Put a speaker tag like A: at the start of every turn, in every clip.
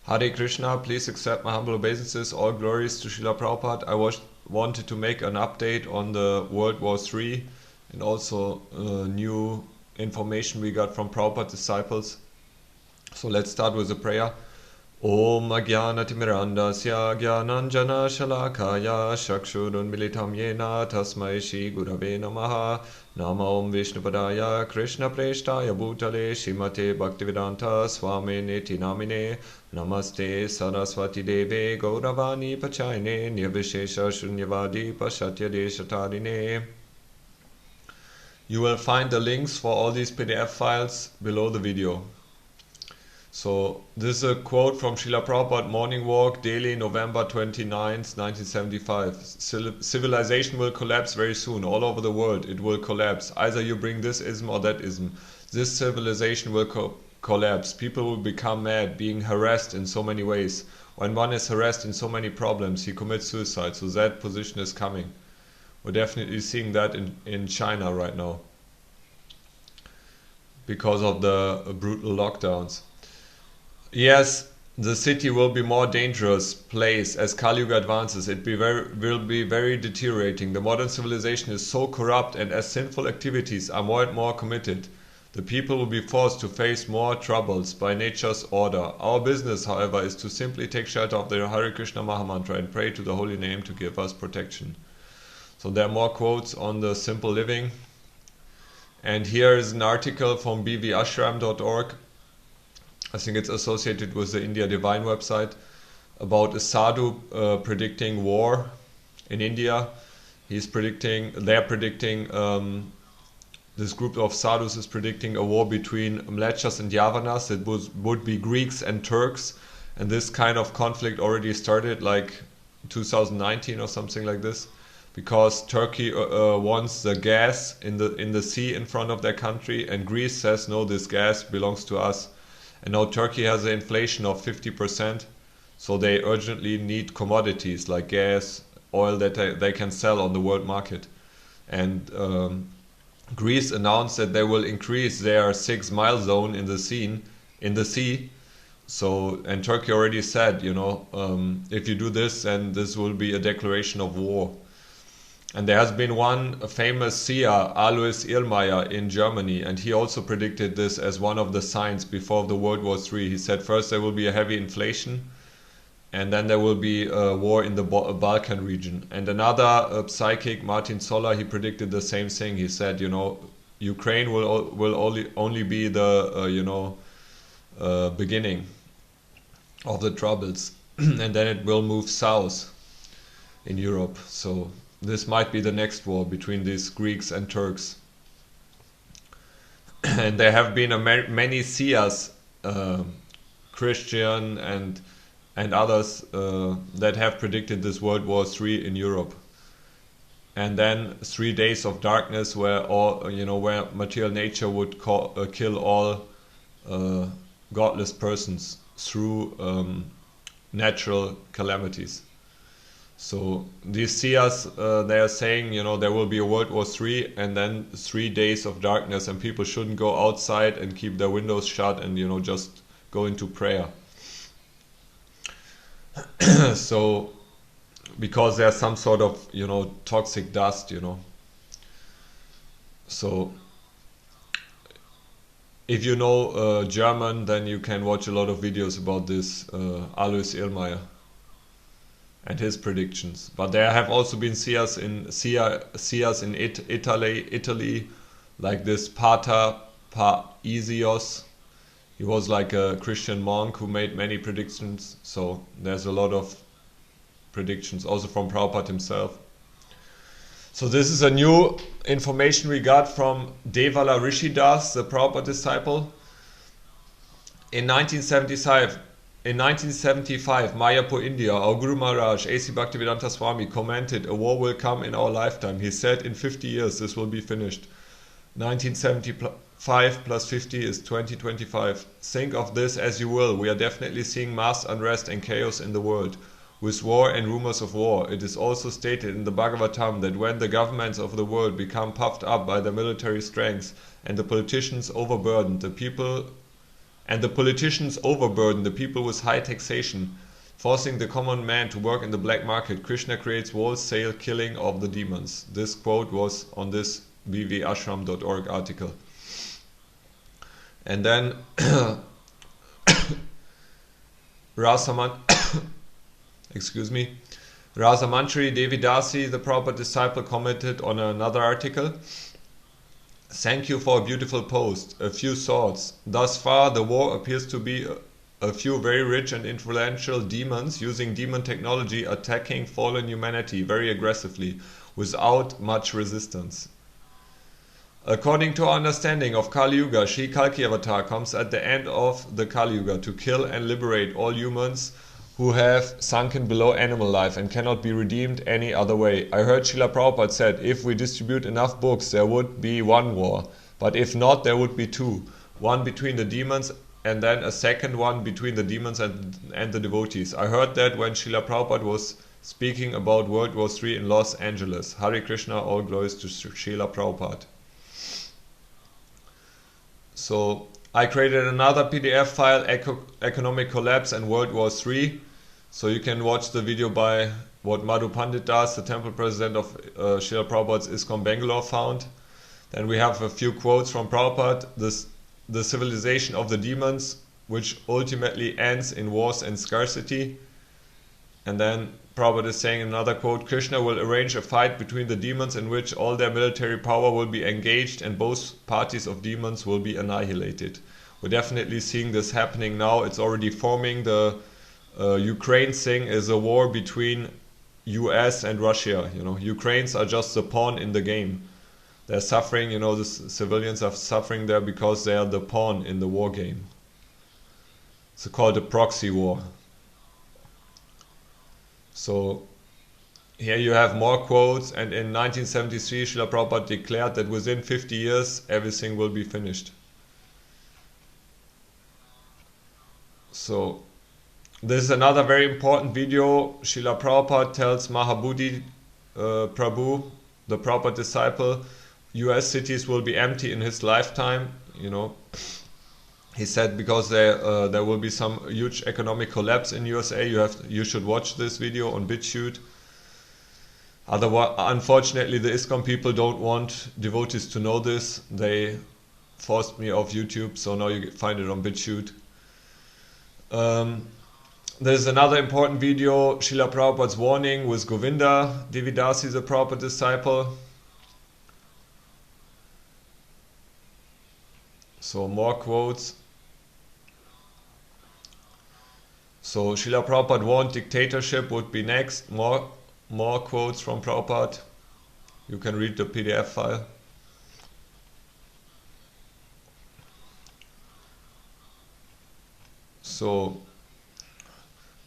A: Hare Krishna, please accept my humble obeisances. All glories to Srila Prabhupada. I wanted to make an update on the World War III and also new information we got from Prabhupada disciples. So let's start with a prayer. Om Ajnanatimirandasya Jnananjana Shalakaya Chakshurun Militam Yena Tasmai Shri Gurave Namaha. Nama Om Vishnupadaya Krishna Preshtaya Bhutale Srimate Bhaktivedanta Swami Neti Namine Namaste Saraswati Deve Gauravani Pachayane Nirvishesha Shunyavadi Pashatya Deshatarine. You will find the links for all these PDF files below the video. So this is a quote from Srila Prabhupada, Morning Walk, Delhi, November 29th, 1975. Civilization will collapse very soon. All over the world it will collapse. Either you bring this ism or that ism. This civilization will collapse. People will become mad, being harassed in so many ways. When one is harassed in so many problems, he commits suicide. So that position is coming. We're definitely seeing that in China right now because of the brutal lockdowns. Yes, the city will be more dangerous place as Kali Yuga advances. It will be very deteriorating. The modern civilization is so corrupt, and as sinful activities are more and more committed, the people will be forced to face more troubles by nature's order. Our business, however, is to simply take shelter of the Hare Krishna Mahamantra and pray to the holy name to give us protection. So there are more quotes on the simple living. And here is an article from bvashram.org. I think it's associated with the India Divine website, about a sadhu predicting war in India. They're predicting, this group of sadhus is predicting a war between Mlecchas and Yavanas. It would be Greeks and Turks. And this kind of conflict already started like 2019 or something like this, because Turkey wants the gas in the sea in front of their country, and Greece says, no, this gas belongs to us. And now Turkey has an inflation of 50%, so they urgently need commodities like gas, oil that they can sell on the world market. And Greece announced that they will increase their 6-mile zone in the sea. So, and Turkey already said, if you do this, then this will be a declaration of war. And there has been one famous seer, Alois Irlmayr, in Germany, and he also predicted this as one of the signs before the World War III. He said first there will be a heavy inflation, and then there will be a war in the Balkan region. And another psychic, Martin Zoller, he predicted the same thing. He said, Ukraine will only be the beginning of the troubles, and then it will move south in Europe. So this might be the next war between these Greeks and Turks. And there have been many seers, Christian and others, that have predicted this World War III in Europe. And then 3 days of darkness, where where material nature would kill all godless persons through natural calamities. So these seers, they are saying, there will be a World War III and then 3 days of darkness, and people shouldn't go outside and keep their windows shut and, just go into prayer. So, because there's some sort of, toxic dust, So, if you know German, then you can watch a lot of videos about this Alois Irlmayr and his predictions. But there have also been seers in Italy, like this Pater Paisios. He was like a Christian monk who made many predictions. So there's a lot of predictions also from Prabhupada himself. So this is a new information we got from Devala Rishidas, the Prabhupada disciple. In 1975, Mayapur, India, our Guru Maharaj, A.C.Bhaktivedanta Swami, commented, a war will come in our lifetime. He said, in 50 years this will be finished. 1975 plus 50 is 2025. Think of this as you will. We are definitely seeing mass unrest and chaos in the world, with war and rumors of war. It is also stated in the Bhagavatam that when the governments of the world become puffed up by their military strength and the politicians overburdened, the people And the politicians overburden the people with high taxation, forcing the common man to work in the black market. Krishna creates wholesale killing of the demons. This quote was on this vvashram.org article. And then Rasamantri Devidasi, the proper disciple, commented on another article. Thank you for a beautiful post. A few thoughts. Thus far, the war appears to be a few very rich and influential demons using demon technology attacking fallen humanity very aggressively, without much resistance. According to our understanding of Kali Yuga, Sri Kalki Avatar comes at the end of the Kali Yuga to kill and liberate all humans who have sunken below animal life and cannot be redeemed any other way. I heard Srila Prabhupada said, if we distribute enough books, there would be one war. But if not, there would be two. One between the demons and then a second one between the demons and the devotees. I heard that when Srila Prabhupada was speaking about World War III in Los Angeles. Hare Krishna, all glories to Srila Prabhupada. So I created another PDF file, Economic Collapse and World War III. So you can watch the video by what Madhu Pandit Das, the temple president of Srila Prabhupada's ISKCON Bangalore, found. Then we have a few quotes from Prabhupada. The civilization of the demons, which ultimately ends in wars and scarcity. And then Prabhupada is saying another quote, Krishna will arrange a fight between the demons in which all their military power will be engaged and both parties of demons will be annihilated. We're definitely seeing this happening now. It's already forming. The Ukraine thing is a war between US and Russia. You know, Ukrainians are just the pawn in the game. They're suffering, you know, the civilians are suffering there because they are the pawn in the war game. It's called a proxy war. So here you have more quotes, and in 1973 Srila Prabhupada declared that within 50 years everything will be finished. So this is another very important video. Srila Prabhupada tells Mahabodhi Prabhu, the Prabhupada disciple, US cities will be empty in his lifetime. You know, he said because there will be some huge economic collapse in USA. You should watch this video on BitChute. Otherwise, unfortunately, the ISKCON people don't want devotees to know this. They forced me off YouTube, so now you find it on BitChute. There's another important video, Srila Prabhupada's warning with Govinda Devidasi, the Prabhupada disciple. So more quotes. So Srila Prabhupada warned dictatorship would be next. More quotes from Prabhupada. You can read the PDF file. So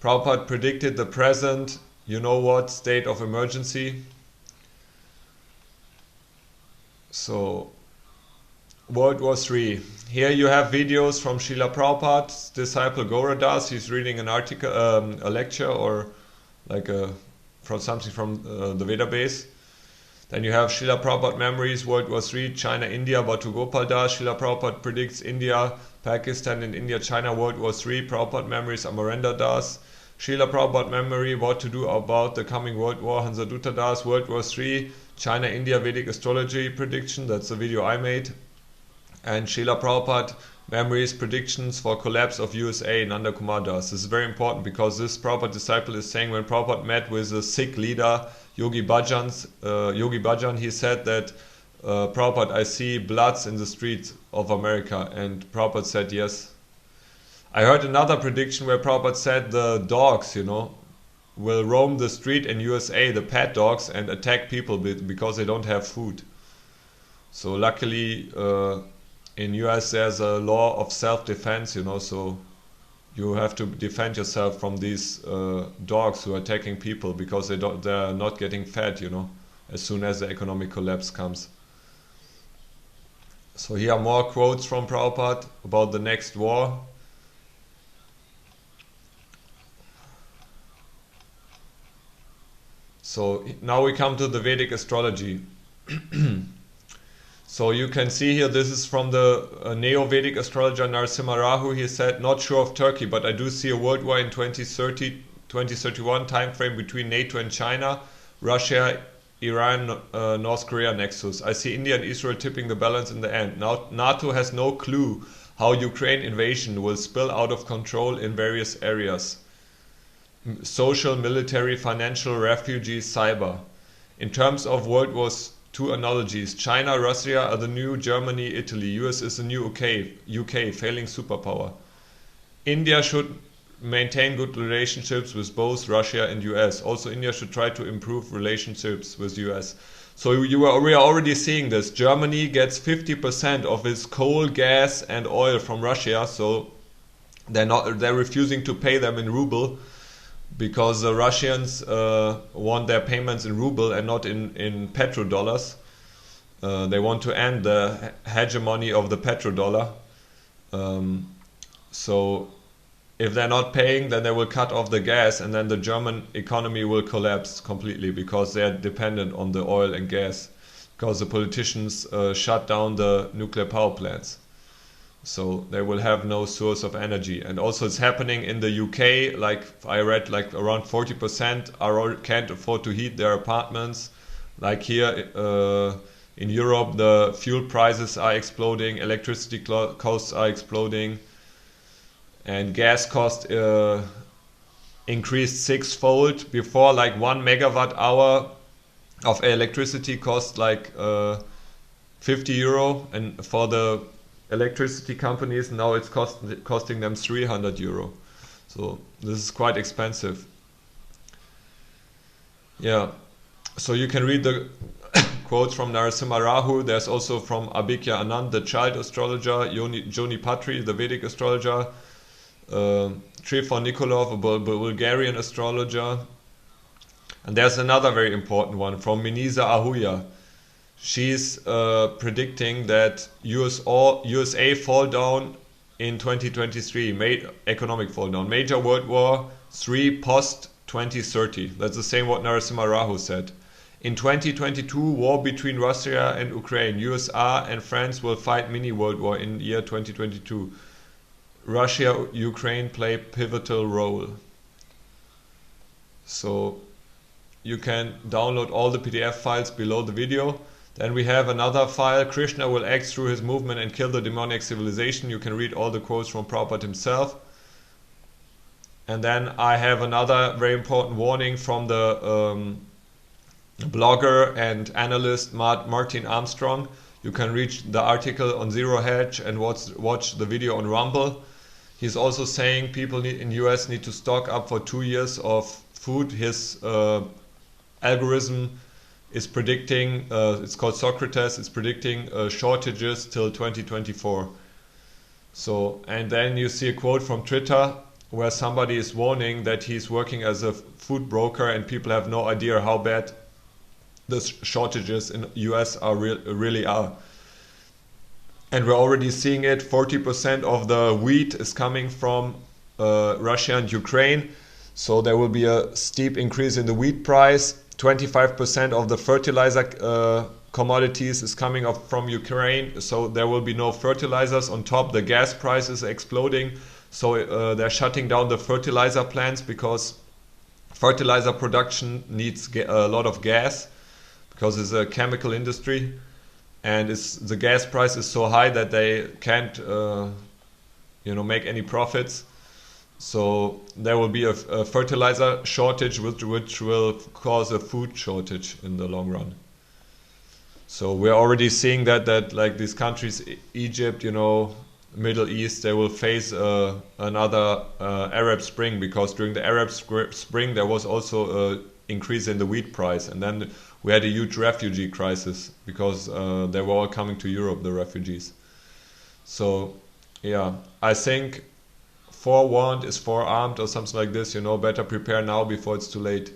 A: Prabhupada predicted the present, you know what, state of emergency. So World War III. Here you have videos from Srila Prabhupada's disciple Gauradas. He's reading an article, a lecture, or like from something from the Veda base. Then you have Srila Prabhupada memories, World War III, China, India, Bhattu Gopal Das. Srila Prabhupada predicts India, Pakistan and India, China, World War III. Prabhupada memories, Amarendra Das. Srila Prabhupada memory, what to do about the coming World War, Hansadutta Das. World War III, China, India, Vedic astrology prediction. That's the video I made. And Srila Prabhupada memories, predictions for collapse of USA, Nanda Kumar Das. This is very important because this Prabhupada disciple is saying when Prabhupada met with a Sikh leader, Yogi Bhajan, he said that, Prabhupada, I see bloods in the streets of America. And Prabhupada said yes. I heard another prediction where Prabhupada said the dogs, you know, will roam the street in USA, the pet dogs, and attack people because they don't have food. So luckily, in US there's a law of self-defense, you know, so you have to defend yourself from these dogs who are attacking people because they're not getting fed, you know, as soon as the economic collapse comes. So here are more quotes from Prabhupada about the next war. So now we come to the Vedic astrology. So you can see here, this is from the Neo-Vedic astrologer Narasimha Rahu. He said, not sure of Turkey, but I do see a world war in 2030, 2031 time frame between NATO and China, Russia, Iran, North Korea nexus. I see India and Israel tipping the balance in the end. Now NATO has no clue how Ukraine invasion will spill out of control in various areas. Social, military, financial, refugees, cyber. In terms of World War II analogies, China, Russia are the new Germany, Italy. US is the new UK, failing superpower. India should maintain good relationships with both Russia and US. Also, India should try to improve relationships with US. So we are already seeing this. Germany gets 50% of its coal, gas, and oil from Russia. So they're refusing to pay them in ruble, because the Russians want their payments in ruble and not in petrodollars. They want to end the hegemony of the petrodollar. So if they're not paying, then they will cut off the gas, and then the German economy will collapse completely, because they're dependent on the oil and gas, because the politicians shut down the nuclear power plants. So they will have no source of energy. And also it's happening in the UK, like I read, like around 40% can't afford to heat their apartments. Like here in Europe, the fuel prices are exploding, electricity costs are exploding, and gas cost increased sixfold. Before, like 1 megawatt hour of electricity cost like 50 euro, and for the electricity companies now it's costing them 300 euro. So this is quite expensive. Yeah, so you can read the quotes from Narasimha Rahu. There's also from Abhikya Anand, the child astrologer, Joni Patri, the Vedic astrologer, Trifon Nikolov, a Bulgarian astrologer, and there's another very important one from Minisa Ahuya. She's predicting that USA fall down in 2023, economic fall down, major World War III post 2030. That's the same what Narasimha Rahu said. In 2022, war between Russia and Ukraine, USA and France will fight mini World War in year 2022. Russia, Ukraine play pivotal role. So you can download all the PDF files below the video. Then we have another file, Kṛṣṇa will act through his movement and kill the demonic civilization. You can read all the quotes from Prabhupada himself. And then I have another very important warning from the blogger and analyst Martin Armstrong. You can read the article on Zero Hedge and watch the video on Rumble. He's also saying people in US need to stock up for 2 years of food. His algorithm is predicting, it's called Socrates, it's predicting shortages till 2024. So, and then you see a quote from Twitter where somebody is warning that he's working as a food broker and people have no idea how bad the shortages in US are really are. And we're already seeing it. 40% of the wheat is coming from Russia and Ukraine. So there will be a steep increase in the wheat price. 25% of the fertilizer commodities is coming up from Ukraine, so there will be no fertilizers. On top, the gas price is exploding, so they're shutting down the fertilizer plants because fertilizer production needs a lot of gas, because it's a chemical industry, and the gas price is so high that they can't make any profits. So there will be a fertilizer shortage, which will cause a food shortage in the long run. So we're already seeing that like these countries, Egypt, Middle East, they will face another Arab Spring, because during the Arab Spring there was also an increase in the wheat price, and then we had a huge refugee crisis because they were all coming to Europe, the refugees. So yeah, I think forewarned is forearmed, or something like this. Better prepare now before it's too late,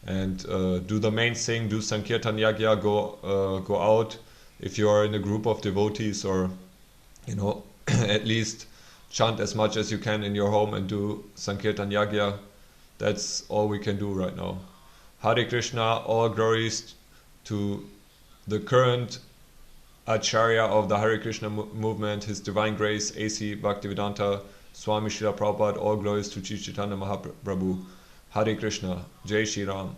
A: and do the main thing. Do Sankirtan Yagya. Go out if you are in a group of devotees, or at least chant as much as you can in your home and do Sankirtan Yagya. That's all we can do right now. Hare Krishna. All glories to the current Acharya of the Hare Krishna movement, His Divine Grace, A.C. Bhaktivedanta, Swami Srila Prabhupada, all glories to Chaitanya Mahaprabhu. Hare Krishna, Jai Shri Ram.